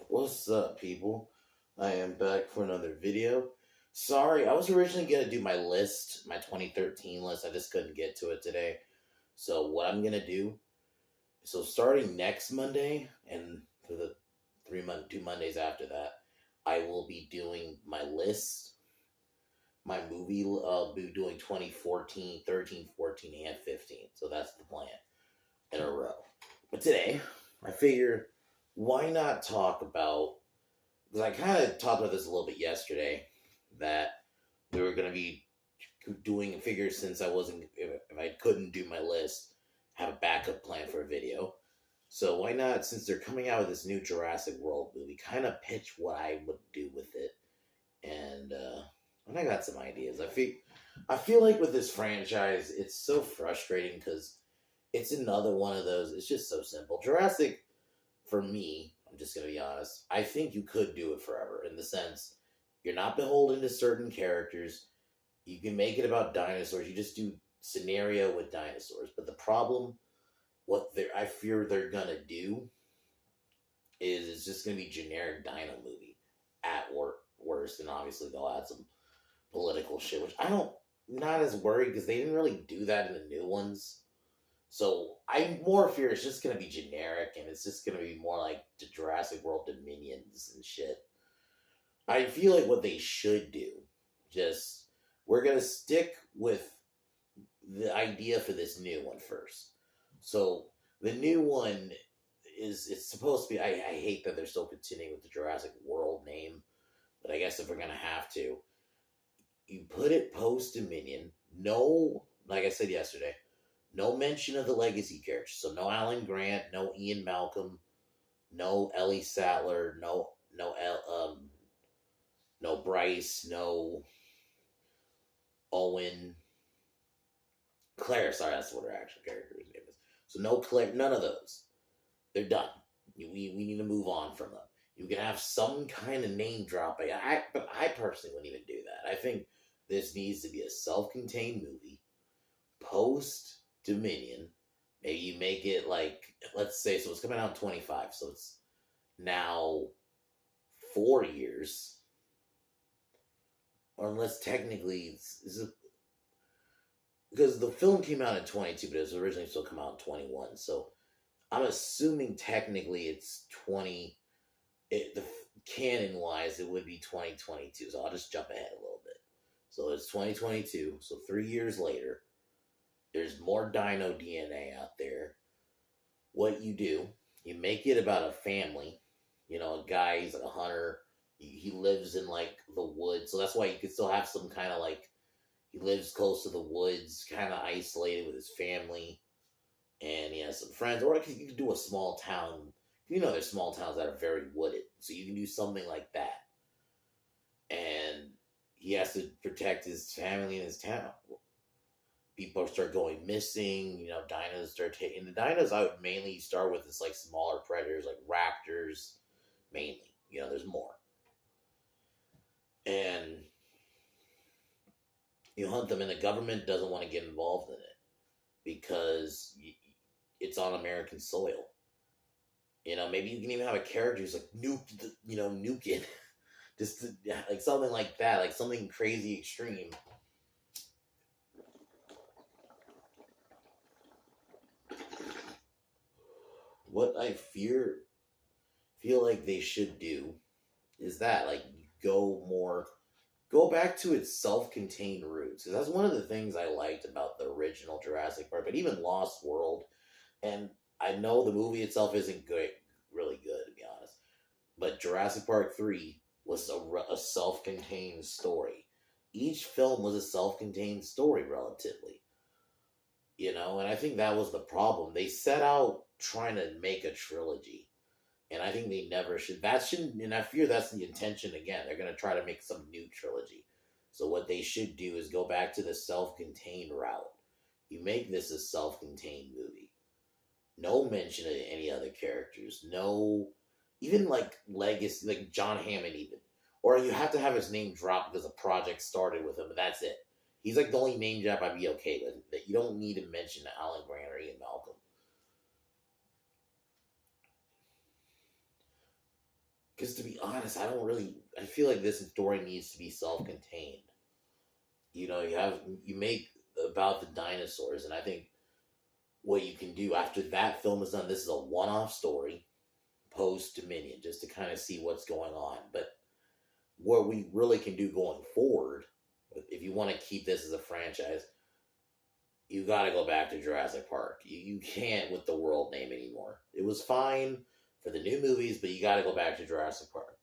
What's up, people? I am back for another video. Sorry, I was originally going to do my list, my 2013 list. I just couldn't get to it today. So, what I'm going to do, so starting next Monday and for the 2 Mondays after that, I will be doing my list, my movie. I'll be doing 2014, 13, 14, and 15. So, that's the plan in a row. But today, I figure why not talk about, because I kind of talked about this a little bit yesterday, that we were going to be doing figures since I wasn't, if I couldn't do my list, have a backup plan for a video. So why not, since they're coming out with this new Jurassic World movie, kind of pitch what I would do with it. And I got some ideas. I feel like with this franchise, it's so frustrating because it's another one of those. It's just so simple. Jurassic, for me, I'm just gonna be honest, I think you could do it forever in the sense you're not beholden to certain characters. You can make it about dinosaurs. You just do scenario with dinosaurs. But the problem, I fear they're gonna do is it's just gonna be generic dino movie at worst, and obviously they'll add some political shit, which I don't not as worried because they didn't really do that in the new ones. So I more fear it's just gonna be generic and it's just gonna be more like the Jurassic World Dominions and shit. I feel like what they should do, just we're gonna stick with the idea for this new one first. So the new one it's supposed to be. I hate that they're still continuing with the Jurassic World name, but I guess if we're gonna have to, you put it post Dominion. No, like I said yesterday, no mention of the legacy characters. So no Alan Grant, no Ian Malcolm, no Ellie Sattler, no Bryce, no Owen, Claire. Sorry, that's what her actual character's name is. So no Claire, none of those. They're done. We need to move on from them. You can have some kind of name drop, but I personally wouldn't even do that. I think this needs to be a self-contained movie, post Dominion. Maybe you make it like, let's say, so it's coming out in 25, so it's now 4 years. Or unless technically, because the film came out in 22, but it was originally supposed to come out in 21, so I'm assuming technically it's 20, the canon-wise, it would be 2022, so I'll just jump ahead a little bit. So it's 2022, so 3 years later, there's more dino DNA out there. What you do, you make it about a family. You know, a guy, he's like a hunter. He lives in like the woods. So that's why you could still have some kind of like, he lives close to the woods, kind of isolated with his family. And he has some friends. Or you could do a small town. You know, there's small towns that are very wooded. So you can do something like that. And he has to protect his family in his town. People start going missing, you know, dinos start taking. The dinos I would mainly start with is like smaller predators, like raptors, mainly. You know, there's more. And you hunt them, and the government doesn't want to get involved in it because it's on American soil. You know, maybe you can even have a character who's like, nuke it. Just like something like that, like something crazy extreme. What I feel like they should do is that, like, go back to its self-contained roots. Because that's one of the things I liked about the original Jurassic Park, but even Lost World. And I know the movie itself isn't really good, to be honest. But Jurassic Park 3 was a self-contained story. Each film was a self-contained story, relatively. You know, and I think that was the problem. They set out trying to make a trilogy. And I think they never should. That shouldn't, and I fear that's the intention again. They're going to try to make some new trilogy. So what they should do is go back to the self-contained route. You make this a self-contained movie. No mention of any other characters. No, even like legacy, like John Hammond even. Or you have to have his name dropped because a project started with him, but that's it. He's like the only name drop I'd be okay with. That you don't need to mention Alan Grant or Ian Malcolm. Because to be honest, I feel like this story needs to be self-contained. You make about the dinosaurs, and I think what you can do after that film is done, this is a one-off story post Dominion, just to kind of see what's going on. But what we really can do going forward, if you want to keep this as a franchise, you got to go back to Jurassic Park. You can't with the world name anymore. It was fine for the new movies, but you got to go back to Jurassic Park.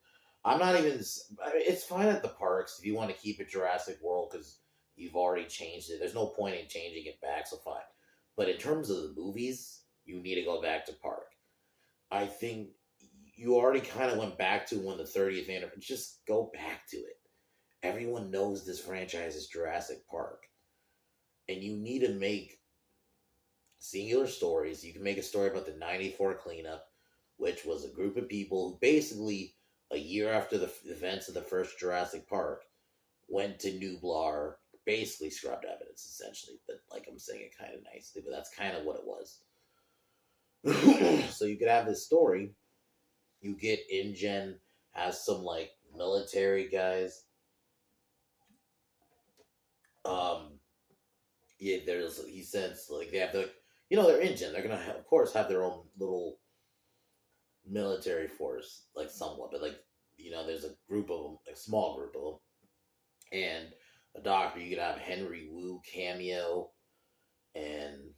I'm not even. I mean, it's fine at the parks if you want to keep it Jurassic World because you've already changed it. There's no point in changing it back, so fine. But in terms of the movies, you need to go back to Park. I think you already kind of went back to when the 30th anniversary. Just go back to it. Everyone knows this franchise is Jurassic Park. And you need to make singular stories. You can make a story about the 94 cleanup, which was a group of people who basically, a year after the events of the first Jurassic Park, went to Nublar, basically scrubbed evidence, essentially. But, like, I'm saying it kind of nicely, but that's kind of what it was. So you could have this story. You get InGen has some, like, military guys. Yeah, he sends, like, they have the, they're InGen. They're gonna, of course, have their own little military force, like, somewhat, but, like, there's a group of them, a small group of them, and a doctor. You could have Henry Wu cameo, and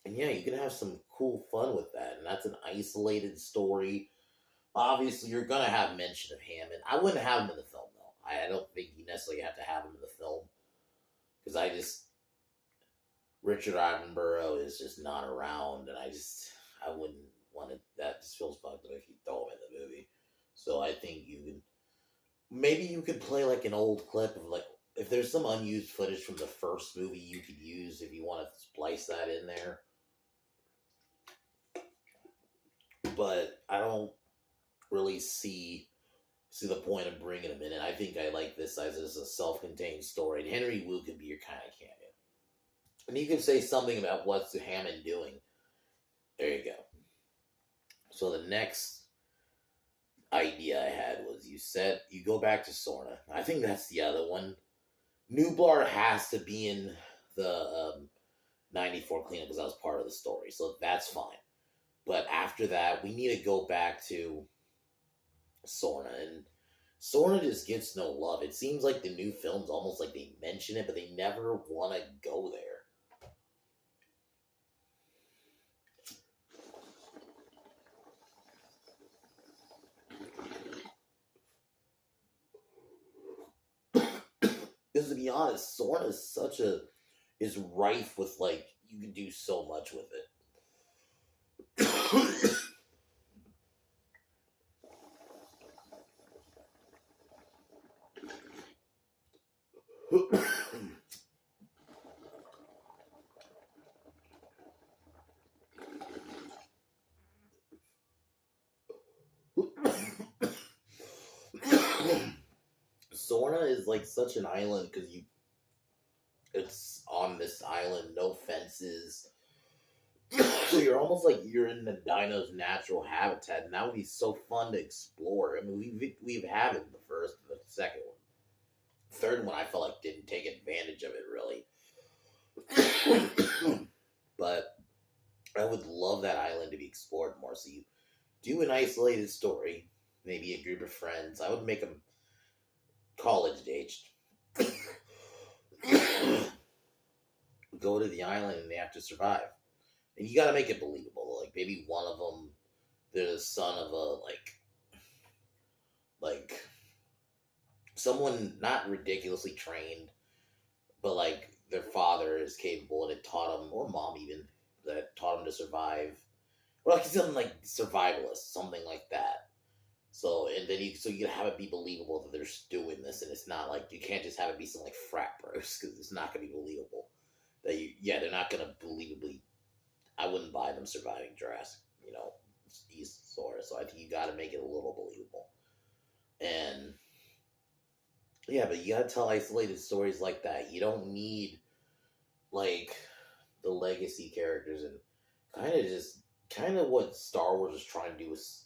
yeah, you can have some cool fun with that, and that's an isolated story. Obviously, you're gonna have mention of Hammond. I wouldn't have him in the film, though. I don't think you necessarily have to have him in the film, because Richard Attenborough is just not around, and I wouldn't want to. That just feels fucked up if you throw him in the movie. So I think maybe you could play like an old clip of, like, if there's some unused footage from the first movie you could use if you want to splice that in there. But I don't really see the point of bringing him in, and I think I like this as a self-contained story. And Henry Wu could be your kind of cameo. And you can say something about what's Hammond doing. There you go. So the next idea I had was you go back to Sorna. I think that's the other one. Nublar has to be in the 94 cleanup because that was part of the story. So that's fine. But after that, we need to go back to Sorna. And Sorna just gets no love. It seems like the new films almost like they mention it, but they never want to go there. Because to be honest, Sorna is rife with, like, you can do so much with it. Sorna is like such an island because it's on this island, no fences. So you're almost like you're in the dino's natural habitat, and that would be so fun to explore. I mean, we've had it in the first, the second one, third one. I felt like didn't take advantage of it really, but I would love that island to be explored more. So you do an isolated story, maybe a group of friends. I would make them college aged. Go to the island and they have to survive. And you gotta make it believable. Like, maybe one of them, they're the son of a, like, someone not ridiculously trained, but, like, their father is capable and it taught them, or mom even, that taught them to survive. Or, like, something like survivalist, something like that. So, and then you have it be believable that they're doing this, and it's not like, you can't just have it be some, like, frat bros, because it's not going to be believable. They're not going to believably, I wouldn't buy them surviving Jurassic, East Sora, so I think you got to make it a little believable. And, yeah, but you got to tell isolated stories like that. You don't need, like, the legacy characters, and kind of what Star Wars is trying to do is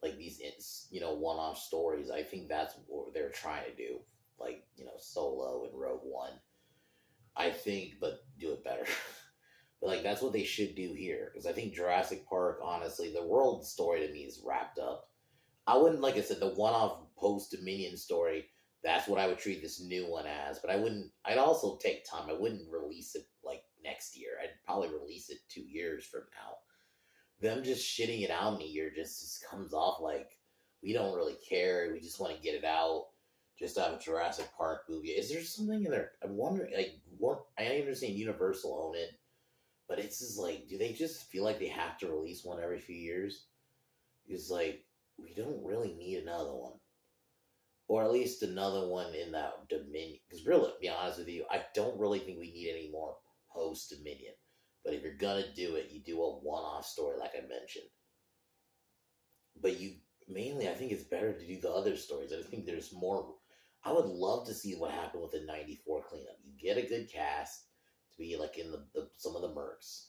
like these, one-off stories. I think that's what they're trying to do, like Solo and Rogue One. I think, but do it better. But like that's what they should do here, because I think Jurassic Park, honestly, the world story to me is wrapped up. I wouldn't, like I said, the one-off post Dominion story. That's what I would treat this new one as. But I wouldn't. I'd also take time. I wouldn't release it like next year. I'd probably release it 2 years from now. Them just shitting it out in a year just comes off like we don't really care. We just want to get it out. Just to have a Jurassic Park movie. Is there something in there? I'm wondering. Like, what? I understand Universal own it, but it's just like, do they just feel like they have to release one every few years? It's like we don't really need another one, or at least another one in that Dominion. Because really, to be honest with you, I don't really think we need any more post Dominion. But if you're gonna do it, you do a one-off story, like I mentioned. But you mainly, I think it's better to do the other stories. I think there's more. I would love to see what happened with the '94 cleanup. You get a good cast to be like in the some of the mercs.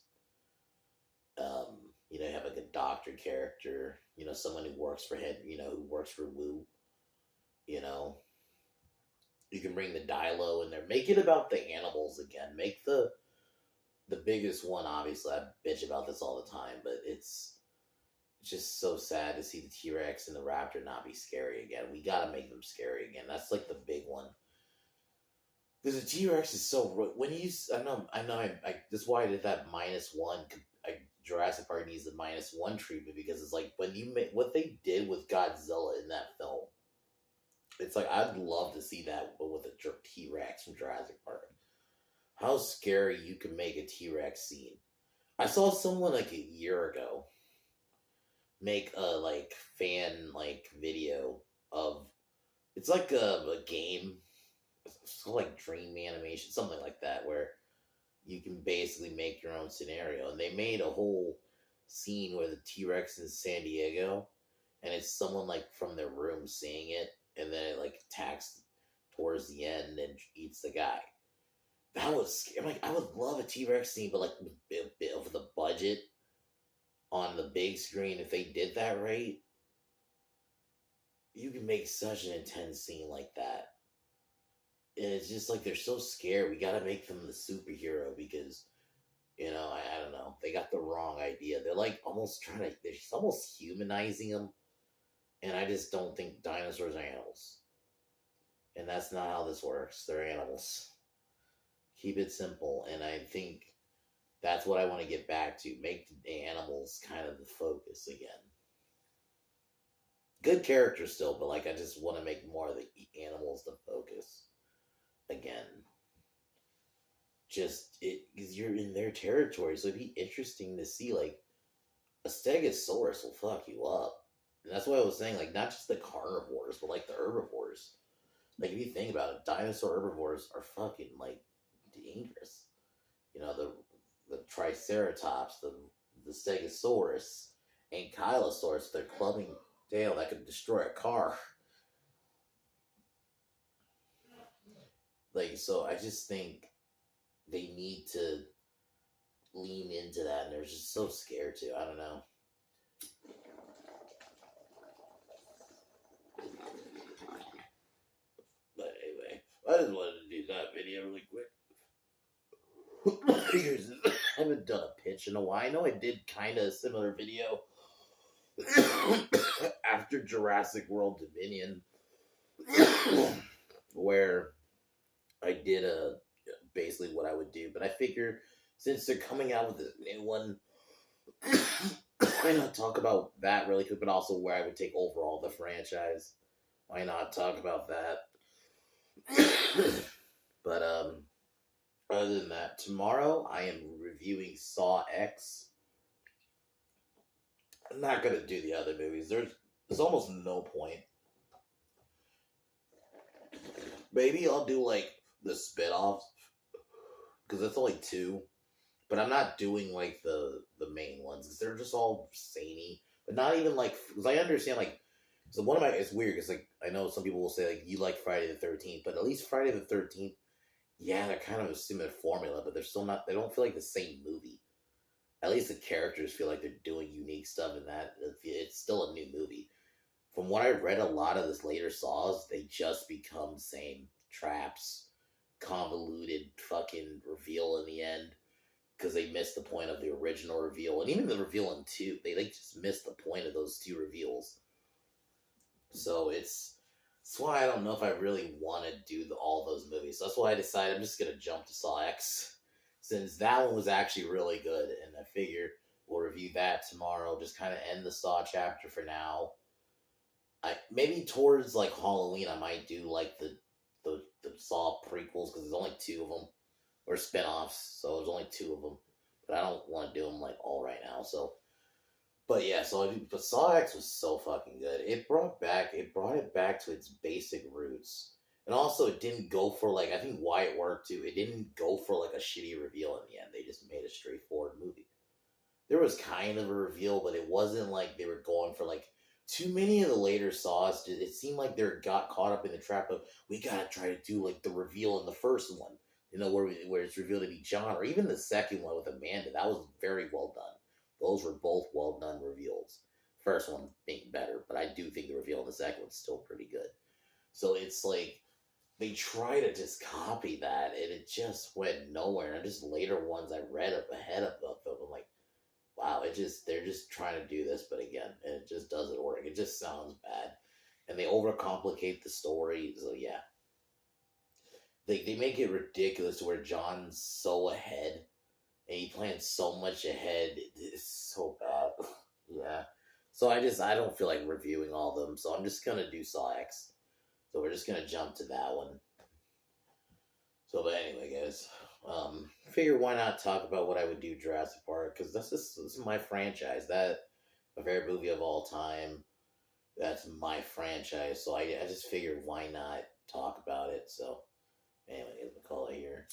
You have like a doctor character. Someone who works for head. Who works for Wu. You know, you can bring the Dilo in there. Make it about the animals again. Make the biggest one. Obviously, I bitch about this all the time, but it's just so sad to see the T-Rex and the Raptor not be scary again. We gotta make them scary again. That's like the big one. Because the T-Rex is so when he's I know that's why I did that -1. Jurassic Park needs the -1 treatment, because it's like when you make what they did with Godzilla in that film. It's like I'd love to see that, but with a T-Rex from Jurassic Park. How scary you can make a T-Rex scene. I saw someone like a year ago make a like fan like video of, it's like a game. It's called like Dream Animation, something like that, where you can basically make your own scenario. And they made a whole scene where the T-Rex in San Diego, and it's someone like from their room seeing it, and then it like attacks towards the end and eats the guy. That was scary. Like, I would love a T-Rex scene, but like a bit of the budget on the big screen, if they did that right, you can make such an intense scene like that. And it's just like they're so scared. We gotta make them the superhero because, I don't know. They got the wrong idea. They're like almost they're just almost humanizing them. And I just don't think dinosaurs are animals. And that's not how this works. They're animals. Keep it simple. And I think that's what I want to get back to. Make the animals kind of the focus again. Good characters still, but like I just want to make more of the animals the focus again. Just because you're in their territory, so it'd be interesting to see like a Stegosaurus will fuck you up. And that's what I was saying, like not just the carnivores, but like the herbivores. Like if you think about it, dinosaur herbivores are fucking like dangerous. The Triceratops, the Stegosaurus, Ankylosaurus, their clubbing tail that could destroy a car. Like, so I just think they need to lean into that, and they're just so scared to. I don't know. But anyway, I just wanted to do that video really quick. I haven't done a pitch in a while. I know I did kind of a similar video after Jurassic World Dominion, where I did basically what I would do. But I figured since they're coming out with a new one, why not talk about that really quick, but also where I would take overall the franchise. Why not talk about that? But other than that, tomorrow I am reviewing Saw X. I'm not gonna do the other movies. There's almost no point. Maybe I'll do like the spin-offs, because it's only 2. But I'm not doing like the main ones, because they're just all samey. But not even like, because I understand like, so it's weird because like I know some people will say like you like Friday the 13th, but at least Friday the 13th, yeah, they're kind of a similar formula, but they're still not. They don't feel like the same movie. At least the characters feel like they're doing unique stuff in that. It's still a new movie. from what I read, a lot of this later Saws, they just become the same traps, convoluted fucking reveal in the end because they missed the point of the original reveal, and even the reveal in two, they just missed the point of those two reveals. So that's why I don't know if I really want to do all those movies. So that's why I decided I'm just gonna jump to Saw X, since that one was actually really good, and I figure we'll review that tomorrow. Just kind of end the Saw chapter for now. Maybe towards like Halloween, I might do like the Saw prequels because there's only two of them, or spinoffs. So there's only two of them, but I don't want to do them like all right now. So, but yeah, but Saw X was so fucking good. It brought it back to its basic roots, and also it didn't go for like, I think why it worked too. It didn't go for like a shitty reveal in the end. They just made a straightforward movie. There was kind of a reveal, but it wasn't like they were going for like too many of the later Saws. It seemed like they got caught up in the trap of, we gotta try to do like the reveal in the first one, where it's revealed to be John, or even the second one with Amanda. That was very well done. Those were both well done reveals. First one being better, but I do think the reveal in the second one's still pretty good. So it's like they try to just copy that, and it just went nowhere. And just later ones I read up ahead of them, I'm like, wow, they're just trying to do this, but again, it just doesn't work. It just sounds bad. And they overcomplicate the story, so yeah. They make it ridiculous to where John's so ahead, and he plans so much ahead. It's so bad. Yeah. So I don't feel like reviewing all of them, so I'm just gonna do Saw X. So we're just gonna jump to that one. So, but anyway, guys, figure why not talk about what I would do Jurassic Park, because this is my franchise. That my favorite movie of all time. That's my franchise. So I just figured why not talk about it. So anyway, we'll call it here.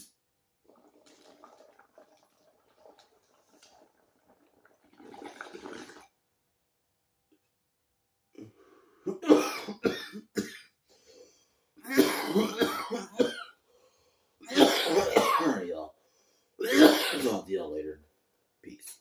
Alright, y'all. I'll see y'all later. Peace.